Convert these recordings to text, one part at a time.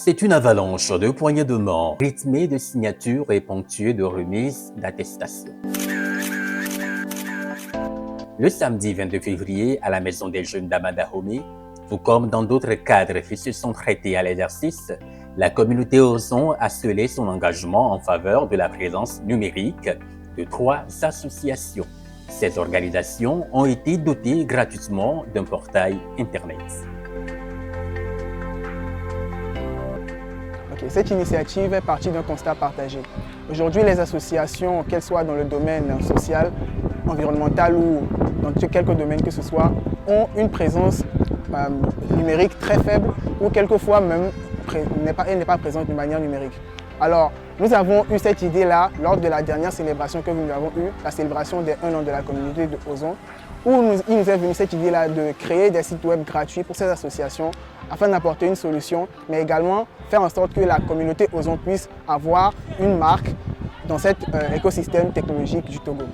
C'est une avalanche de poignées de main, rythmée de signatures et ponctuée de remises d'attestations. Le samedi 22 février, à la Maison des Jeunes d'Ama-Dahomey, tout comme dans d'autres cadres qui se sont traités à l'exercice, la communauté Ozon a scellé son engagement en faveur de la présence numérique de 3 associations. Ces organisations ont été dotées gratuitement d'un portail Internet. Cette initiative est partie d'un constat partagé. Aujourd'hui, les associations, qu'elles soient dans le domaine social, environnemental ou dans quelques domaines que ce soit, ont une présence numérique très faible ou quelquefois même elle n'est pas présente de manière numérique. Alors, nous avons eu cette idée-là lors de la dernière célébration que nous avons eue, la célébration des 1 an de la communauté de Ozon, où il nous est venu cette idée-là de créer des sites web gratuits pour ces associations afin d'apporter une solution, mais également faire en sorte que la communauté Ozon puisse avoir une marque dans cet écosystème technologique du Togo.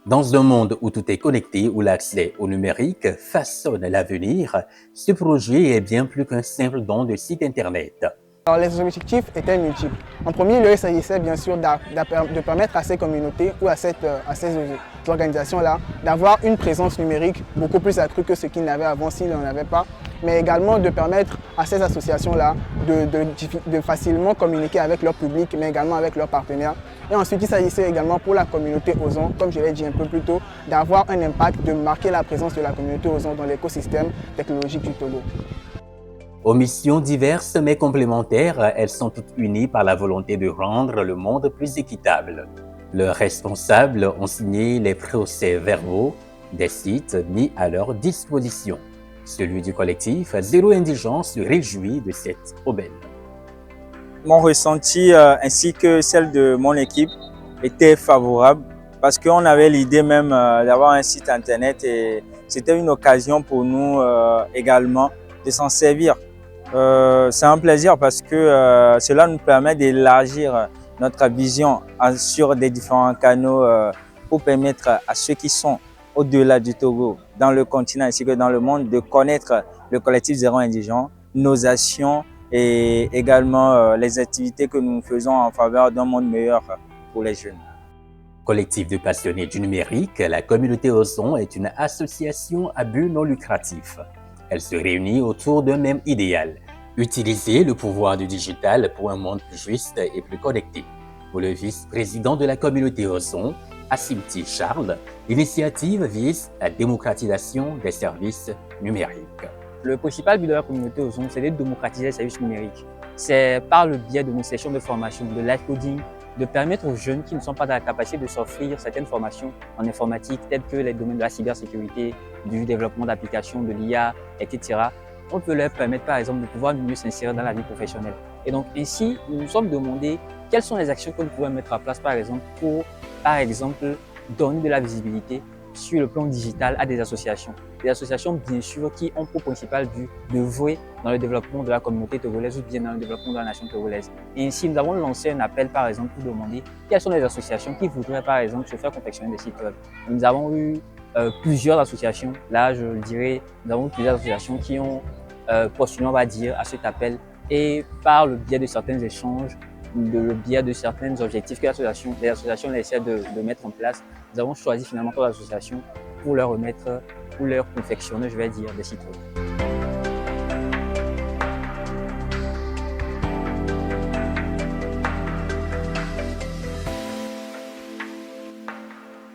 Dans un monde où tout est connecté, où l'accès au numérique façonne l'avenir, ce projet est bien plus qu'un simple don de site Internet. Alors, les objectifs étaient multiples. En premier lieu, il s'agissait bien sûr de permettre à ces communautés ou à ces organisations-là d'avoir une présence numérique beaucoup plus accrue que ce qu'ils n'avaient avant s'ils n'en avaient pas, mais également de permettre à ces associations-là de facilement communiquer avec leur public, mais également avec leurs partenaires. Et ensuite, il s'agissait également pour la communauté Ozon, comme je l'ai dit un peu plus tôt, d'avoir un impact, de marquer la présence de la communauté Ozon dans l'écosystème technologique du Togo. Aux missions diverses mais complémentaires, elles sont toutes unies par la volonté de rendre le monde plus équitable. Leurs responsables ont signé les procès-verbaux des sites mis à leur disposition. Celui du collectif Zéro Indigent se réjouit de cette aubaine. Mon ressenti ainsi que celle de mon équipe était favorable parce qu'on avait l'idée même d'avoir un site internet et c'était une occasion pour nous également de s'en servir. C'est un plaisir parce que cela nous permet d'élargir notre vision sur des différents canaux pour permettre à ceux qui sont au-delà du Togo, dans le continent ainsi que dans le monde, de connaître le collectif Zéro Indigent, nos actions et également les activités que nous faisons en faveur d'un monde meilleur pour les jeunes. Collectif de passionnés du numérique, la communauté Ozon est une association à but non lucratif. Elle se réunit autour d'un même idéal, utiliser le pouvoir du digital pour un monde plus juste et plus connecté. Pour le vice-président de la communauté Ozon, Assimti Charles, l'initiative vise la démocratisation des services numériques. Le principal but de la communauté Ozon, c'est de démocratiser les services numériques. C'est par le biais de nos sessions de formation, de live coding, de permettre aux jeunes qui ne sont pas dans la capacité de s'offrir certaines formations en informatique, telles que les domaines de la cybersécurité, du développement d'applications, de l'IA, etc. On peut leur permettre, par exemple, de pouvoir mieux s'insérer dans la vie professionnelle. Et donc, ainsi, nous nous sommes demandé quelles sont les actions que nous pouvons mettre en place, par exemple, pour, donner de la visibilité sur le plan digital à des associations. Des associations, bien sûr, qui ont pour principal but d'œuvrer dans le développement de la communauté togolaise ou bien dans le développement de la nation togolaise. Et ainsi, nous avons lancé un appel, par exemple, pour demander quelles sont les associations qui voudraient, par exemple, se faire confectionner des sites web. Nous avons eu plusieurs associations, là, je le dirais, nous avons eu plusieurs associations qui ont postulé, on va dire, à cet appel et par le biais de certains échanges, le biais de certains objectifs que les associations essaient de mettre en place, nous avons choisi finalement trois associations pour leur remettre, pour leur confectionner, je vais dire, des sites web.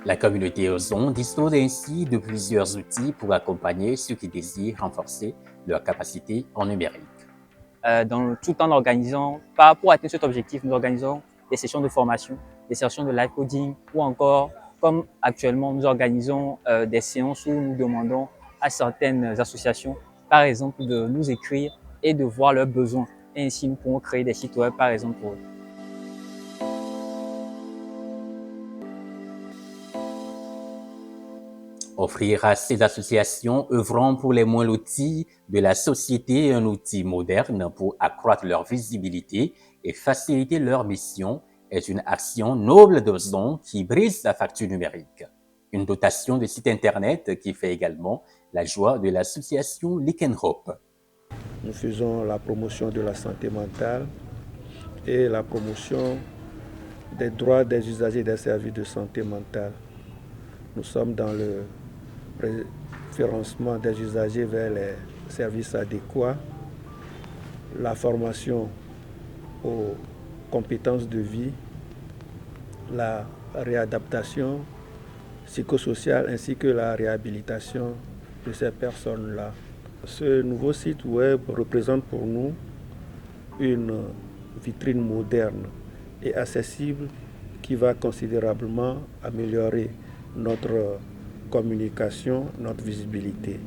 La communauté Ozon dispose ainsi de plusieurs outils pour accompagner ceux qui désirent renforcer leur capacité en numérique. Tout en organisant, pour atteindre cet objectif, nous organisons des sessions de formation, des sessions de live coding ou encore, comme actuellement, nous organisons des séances où nous demandons à certaines associations, par exemple, de nous écrire et de voir leurs besoins. Et ainsi, nous pourrons créer des sites web, par exemple, pour eux. Offrir à ces associations œuvrant pour les moins lotis de la société un outil moderne pour accroître leur visibilité et faciliter leur mission est une action noble d'Ozon qui brise la fracture numérique. une dotation de site internet qui fait également la joie de l'association Likenhope. Nous faisons la promotion de la santé mentale et la promotion des droits des usagers des services de santé mentale. Nous sommes dans le référencement des usagers vers les services adéquats, la formation aux compétences de vie, la réadaptation psychosociale ainsi que la réhabilitation de ces personnes-là. Ce nouveau site web représente pour nous une vitrine moderne et accessible qui va considérablement améliorer notre communication, notre visibilité.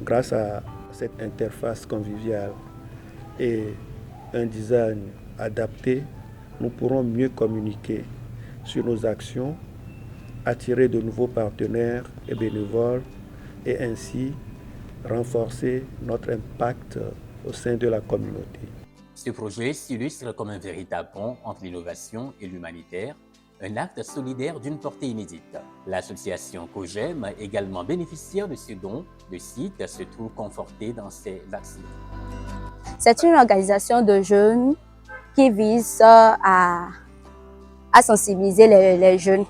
Grâce à cette interface conviviale et un design adapté, nous pourrons mieux communiquer sur nos actions, attirer de nouveaux partenaires et bénévoles et ainsi renforcer notre impact au sein de la communauté. Ce projet s'illustre comme un véritable pont entre l'innovation et l'humanitaire, un acte solidaire d'une portée inédite. L'association COGEM, également bénéficiaire de ce don, le site se trouve conforté dans ses actions. C'est une organisation de jeunes qui vise à sensibiliser les jeunes.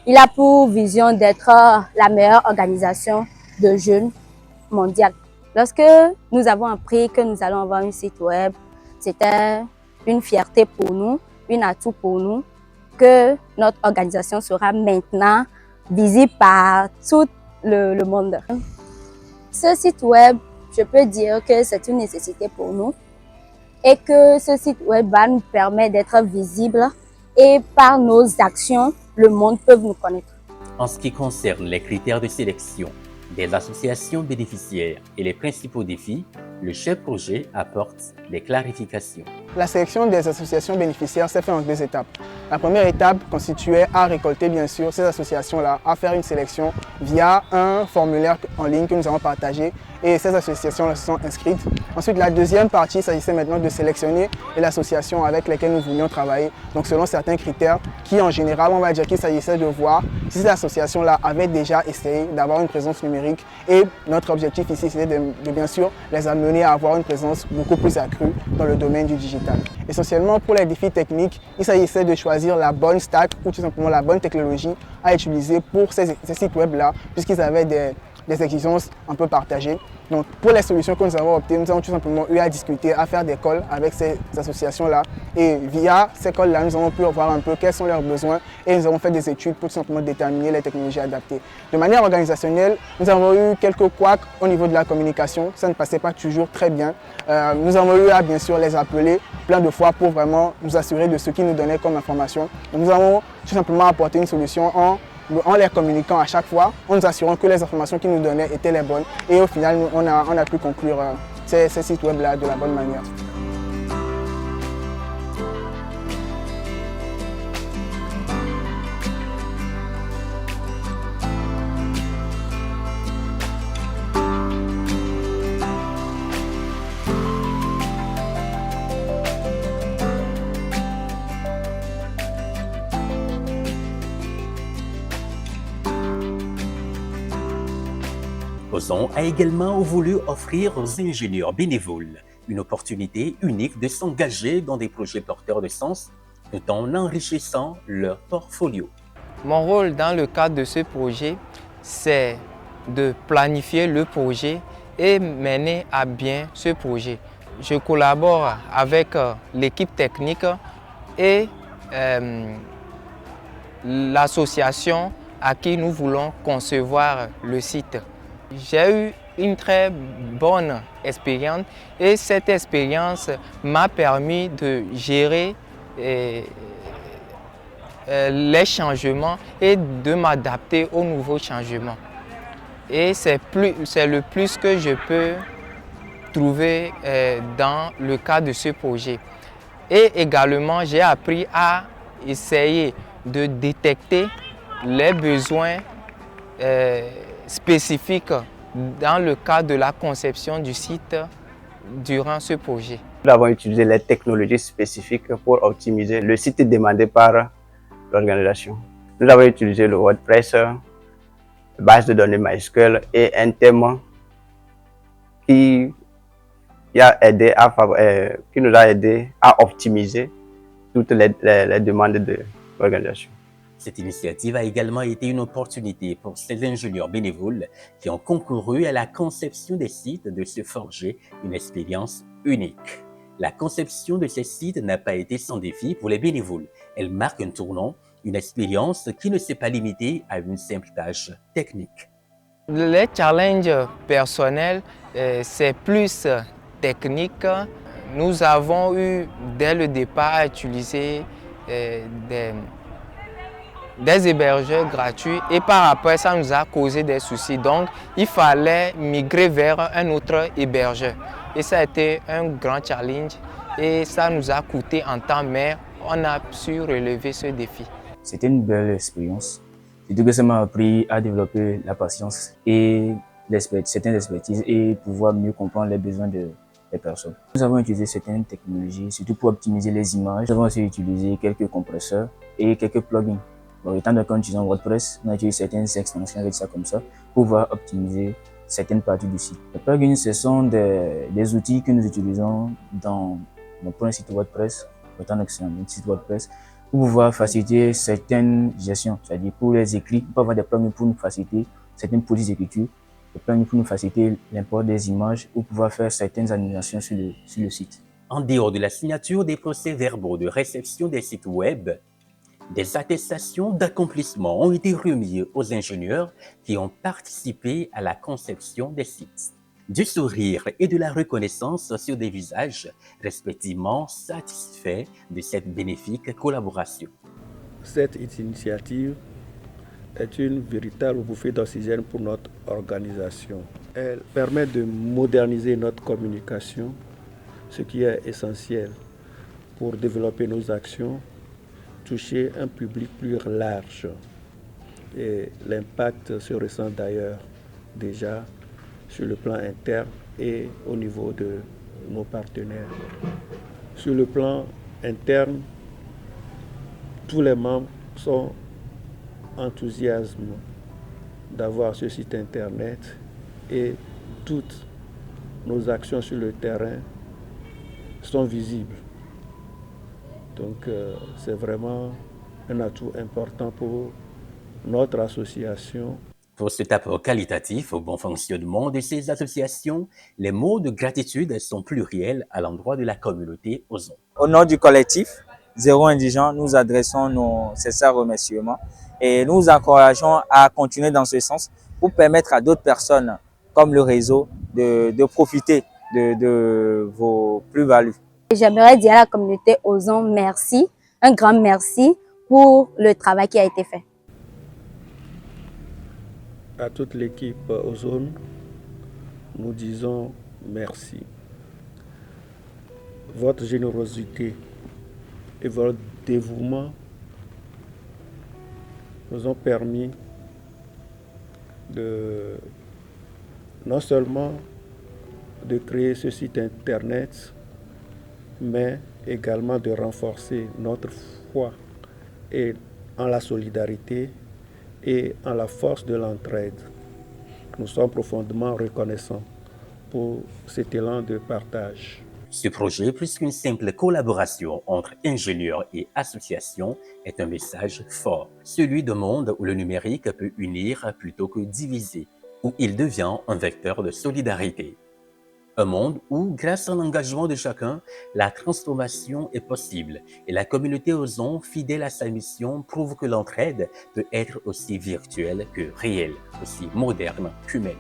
Il a pour vision d'être la meilleure organisation de jeunes mondiale. Lorsque nous avons appris que nous allons avoir un site web, c'était une fierté pour nous, un atout pour nous, que notre organisation sera maintenant visible par tout le monde. Ce site web, je peux dire que c'est une nécessité pour nous et que ce site web va nous permettre d'être visible et par nos actions, le monde peut nous connaître. En ce qui concerne les critères de sélection des associations bénéficiaires et les principaux défis, le chef projet apporte des clarifications. La sélection des associations bénéficiaires s'est faite en 2 étapes. La première étape consistait à récolter bien sûr ces associations-là, à faire une sélection via un formulaire en ligne que nous avons partagé et ces associations-là se sont inscrites. Ensuite, la deuxième partie, il s'agissait maintenant de sélectionner l'association avec laquelle nous voulions travailler, donc selon certains critères qui en général, on va dire qu'il s'agissait de voir si cette association-là avait déjà essayé d'avoir une présence numérique et notre objectif ici, c'était de bien sûr les amener à avoir une présence beaucoup plus accrue dans le domaine du digital. Essentiellement, pour les défis techniques, il s'agissait de choisir la bonne stack ou tout simplement la bonne technologie à utiliser pour ces sites web-là, puisqu'ils avaient des exigences un peu partagées. Donc, pour les solutions que nous avons optées, nous avons tout simplement eu à discuter, à faire des calls avec ces associations-là. Et via ces calls-là, nous avons pu voir un peu quels sont leurs besoins et nous avons fait des études pour tout simplement déterminer les technologies adaptées. De manière organisationnelle, nous avons eu quelques couacs au niveau de la communication. Ça ne passait pas toujours très bien. Nous avons eu à bien sûr les appeler plein de fois pour vraiment nous assurer de ce qu'ils nous donnaient comme information. Et nous avons tout simplement apporté une solution en les communiquant à chaque fois, en nous assurant que les informations qu'ils nous donnaient étaient les bonnes. Et au final, on a pu conclure ces sites web-là de la bonne manière. Ozon a également voulu offrir aux ingénieurs bénévoles une opportunité unique de s'engager dans des projets porteurs de sens tout en enrichissant leur portfolio. Mon rôle dans le cadre de ce projet, c'est de planifier le projet et mener à bien ce projet. Je collabore avec l'équipe technique et l'association à qui nous voulons concevoir le site. J'ai eu une très bonne expérience et cette expérience m'a permis de gérer les changements et de m'adapter aux nouveaux changements. Et c'est le plus que je peux trouver dans le cadre de ce projet. Et également, j'ai appris à essayer de détecter les besoins spécifiques dans le cadre de la conception du site durant ce projet. Nous avons utilisé les technologies spécifiques pour optimiser le site demandé par l'organisation. Nous avons utilisé le WordPress, base de données MySQL et un thème qui nous a aidé à optimiser toutes les demandes de l'organisation. Cette initiative a également été une opportunité pour ces ingénieurs bénévoles qui ont concouru à la conception des sites de se forger une expérience unique. La conception de ces sites n'a pas été sans défi pour les bénévoles. Elle marque un tournant, une expérience qui ne s'est pas limitée à une simple tâche technique. Les challenges personnels, c'est plus technique. Nous avons eu dès le départ à utiliser des hébergeurs gratuits et par après ça nous a causé des soucis. Donc il fallait migrer vers un autre hébergeur. Et ça a été un grand challenge et ça nous a coûté en temps, mais on a su relever ce défi. C'était une belle expérience. Surtout que ça m'a appris à développer la patience et certaines expertises et pouvoir mieux comprendre les besoins des personnes. Nous avons utilisé certaines technologies, surtout pour optimiser les images. Nous avons aussi utilisé quelques compresseurs et quelques plugins. Bon, étant donné qu'on utilise WordPress, on a utilisé certaines extensions avec ça comme ça pour pouvoir optimiser certaines parties du site. Les plugins, ce sont des outils que nous utilisons dans notre site WordPress, étant donné que c'est un site WordPress, pour pouvoir faciliter certaines gestions, c'est-à-dire pour les écrits, on peut avoir des plugins pour nous faciliter certaines polices d'écriture, des plugins pour nous faciliter l'import des images ou pouvoir faire certaines animations sur le site. En dehors de la signature des procès-verbaux de réception des sites web, des attestations d'accomplissement ont été remises aux ingénieurs qui ont participé à la conception des sites. Du sourire et de la reconnaissance sur des visages respectivement satisfaits de cette bénéfique collaboration. Cette initiative est une véritable bouffée d'oxygène pour notre organisation. Elle permet de moderniser notre communication, ce qui est essentiel pour développer nos actions, toucher un public plus large. Et l'impact se ressent d'ailleurs déjà sur le plan interne et au niveau de nos partenaires. Sur le plan interne, tous les membres sont enthousiastes d'avoir ce site internet et toutes nos actions sur le terrain sont visibles. Donc c'est vraiment un atout important pour notre association. Pour cet apport qualitatif au bon fonctionnement de ces associations, les mots de gratitude sont pluriels à l'endroit de la communauté Ozon. Au nom du collectif Zéro Indigent, nous adressons nos sincères remerciements et nous encourageons à continuer dans ce sens pour permettre à d'autres personnes, comme le réseau, de profiter de vos plus-values. J'aimerais dire à la communauté Ozon merci, un grand merci pour le travail qui a été fait. À toute l'équipe Ozon, nous disons merci. Votre générosité et votre dévouement nous ont permis de non seulement de créer ce site internet, mais également de renforcer notre foi et en la solidarité et en la force de l'entraide. Nous sommes profondément reconnaissants pour cet élan de partage. Ce projet, plus qu'une simple collaboration entre ingénieurs et associations, est un message fort, celui d'un monde où le numérique peut unir plutôt que diviser, où il devient un vecteur de solidarité. Un monde où, grâce à l'engagement de chacun, la transformation est possible et la communauté Ozon, fidèle à sa mission, prouve que l'entraide peut être aussi virtuelle que réelle, aussi moderne qu'humaine.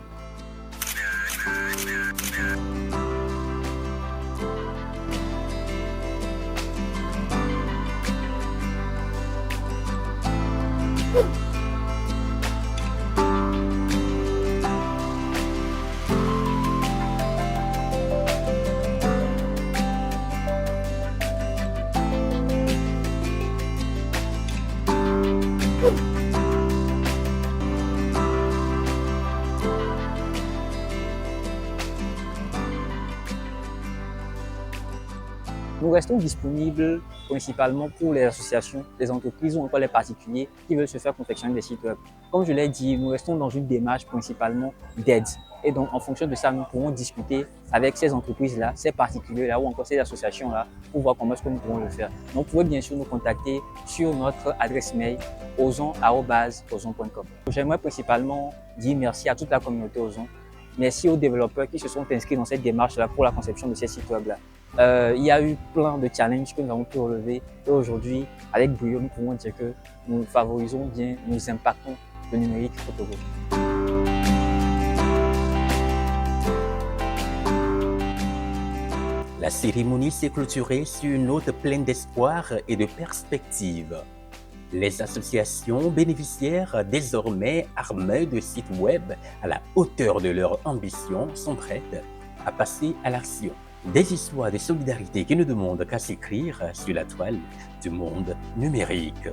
Nous restons disponibles principalement pour les associations, les entreprises ou encore les particuliers qui veulent se faire confectionner des sites web. Comme je l'ai dit, nous restons dans une démarche principalement d'aide. Et donc, en fonction de ça, nous pourrons discuter avec ces entreprises-là, ces particuliers-là ou encore ces associations-là pour voir comment est-ce que nous pourrons le faire. Donc, vous pouvez bien sûr nous contacter sur notre adresse mail ozon@ozon.com. J'aimerais principalement dire merci à toute la communauté Ozon. Merci aux développeurs qui se sont inscrits dans cette démarche-là pour la conception de ces sites web-là. Il y a eu plein de challenges que nous avons pu relever et aujourd'hui, avec brio, nous pouvons dire que nous favorisons bien, nous impactons le numérique au Togo. La cérémonie s'est clôturée sur une note pleine d'espoir et de perspectives. Les associations bénéficiaires, désormais armées de sites web à la hauteur de leur ambition, sont prêtes à passer à l'action. Des histoires de solidarité qui ne demandent qu'à s'écrire sur la toile du monde numérique.